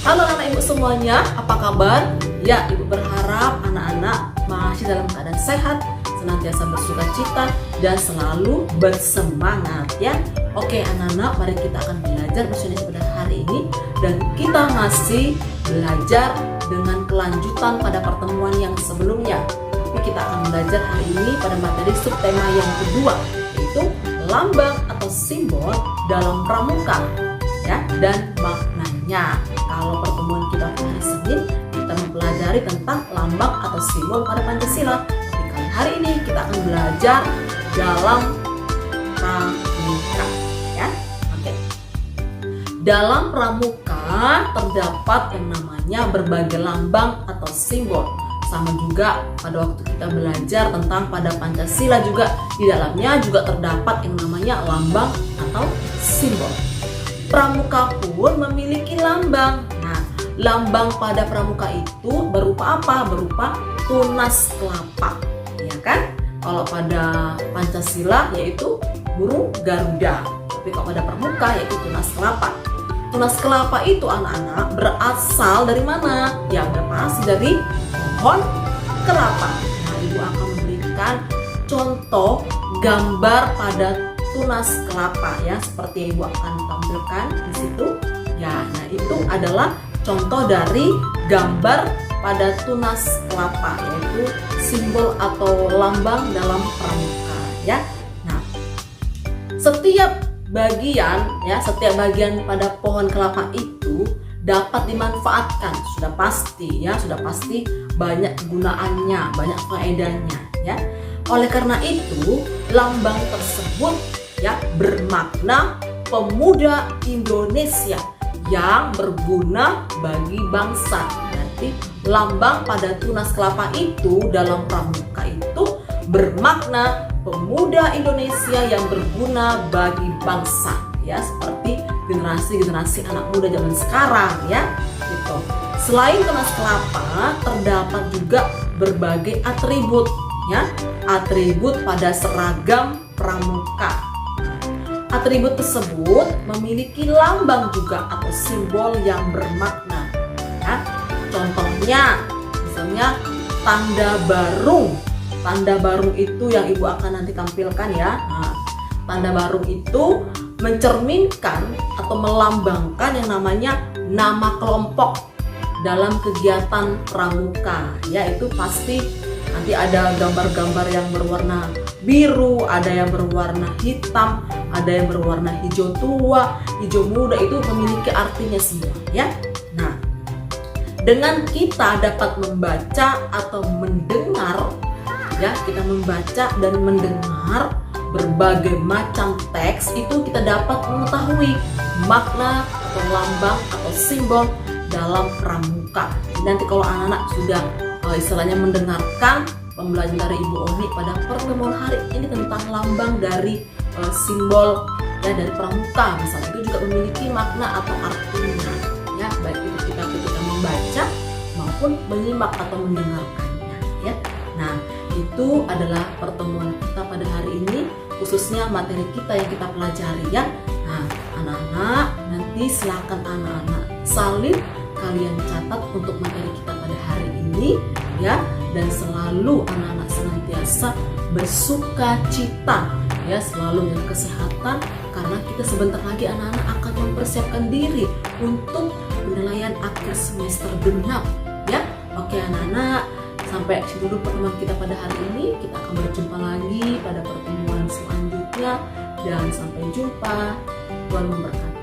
Halo anak ibu semuanya, apa kabar? Ya, ibu berharap anak-anak masih dalam keadaan sehat, senantiasa bersuka cita, dan selalu bersemangat ya. Oke anak-anak, mari kita akan belajar bahasa Indonesia pada hari ini. Dan kita masih belajar dengan kelanjutan pada pertemuan yang sebelumnya. Tapi kita akan belajar hari ini pada materi subtema yang kedua, yaitu lambang atau simbol dalam pramuka ya, dan maknanya. Kalau pertemuan kita pada hari Senin, kita mempelajari tentang lambang atau simbol pada Pancasila. Tapi kali hari ini kita akan belajar dalam pramuka ya. Oke. Dalam pramuka terdapat yang namanya berbagai lambang atau simbol. Sama juga pada waktu kita belajar tentang pada Pancasila juga, di dalamnya juga terdapat yang namanya lambang atau simbol. Pramuka pun memiliki lambang. Nah, lambang pada pramuka itu berupa apa? Berupa tunas kelapa, ya kan? Kalau pada Pancasila yaitu burung Garuda, tapi kalau pada pramuka yaitu tunas kelapa. Tunas kelapa itu anak-anak berasal dari mana? Ya, pasti dari pohon kelapa. Nah, ibu akan memberikan contoh gambar pada tunas kelapa ya, seperti yang ibu akan tampilkan di situ ya. Nah, itu adalah contoh dari gambar pada tunas kelapa, yaitu simbol atau lambang dalam pramuka ya. Nah, setiap bagian pada pohon kelapa itu dapat dimanfaatkan, sudah pasti banyak kegunaannya, banyak faedahnya ya. Oleh karena itu, lambang tersebut ya bermakna pemuda Indonesia yang berguna bagi bangsa. Nanti lambang pada tunas kelapa itu dalam pramuka itu bermakna pemuda Indonesia yang berguna bagi bangsa ya, seperti generasi anak muda zaman sekarang ya gitu. Selain tunas kelapa, terdapat juga berbagai atribut ya, atribut pada seragam pramuka. Atribut tersebut memiliki lambang juga atau simbol yang bermakna ya. Contohnya misalnya tanda barung. Tanda barung itu yang ibu akan nanti tampilkan ya. Nah, tanda barung itu mencerminkan atau melambangkan yang namanya nama kelompok dalam kegiatan pramuka ya. Itu pasti nanti ada gambar-gambar yang berwarna biru, ada yang berwarna hitam, ada yang berwarna hijau tua, hijau muda, itu memiliki artinya semua ya. Nah, dengan kita dapat membaca atau mendengar ya, kita membaca dan mendengar berbagai macam teks, itu kita dapat mengetahui makna atau lambang atau simbol dalam pramuka. Nanti kalau anak-anak sudah istilahnya mendengarkan pembelajaran dari Ibu Oni pada pertemuan hari ini tentang lambang dari simbol ya dari pramuka, misalnya itu juga memiliki makna atau artinya ya, baik itu kita ketika membaca maupun menyimak atau mendengarkannya ya. Nah, itu adalah pertemuan kita pada hari ini, khususnya materi kita yang kita pelajari ya. Nah, anak-anak nanti silakan anak-anak salin, kalian catat untuk materi kita pada hari ini ya, dan selalu anak-anak senantiasa bersuka cita ya, selalu dengan kesehatan, karena kita sebentar lagi anak-anak akan mempersiapkan diri untuk penilaian akhir semester genap ya. Oke anak-anak, sampai situ dulu pertemuan kita pada hari ini. Kita akan berjumpa lagi pada pertemuan selanjutnya, dan sampai jumpa. Tuhan memberkati.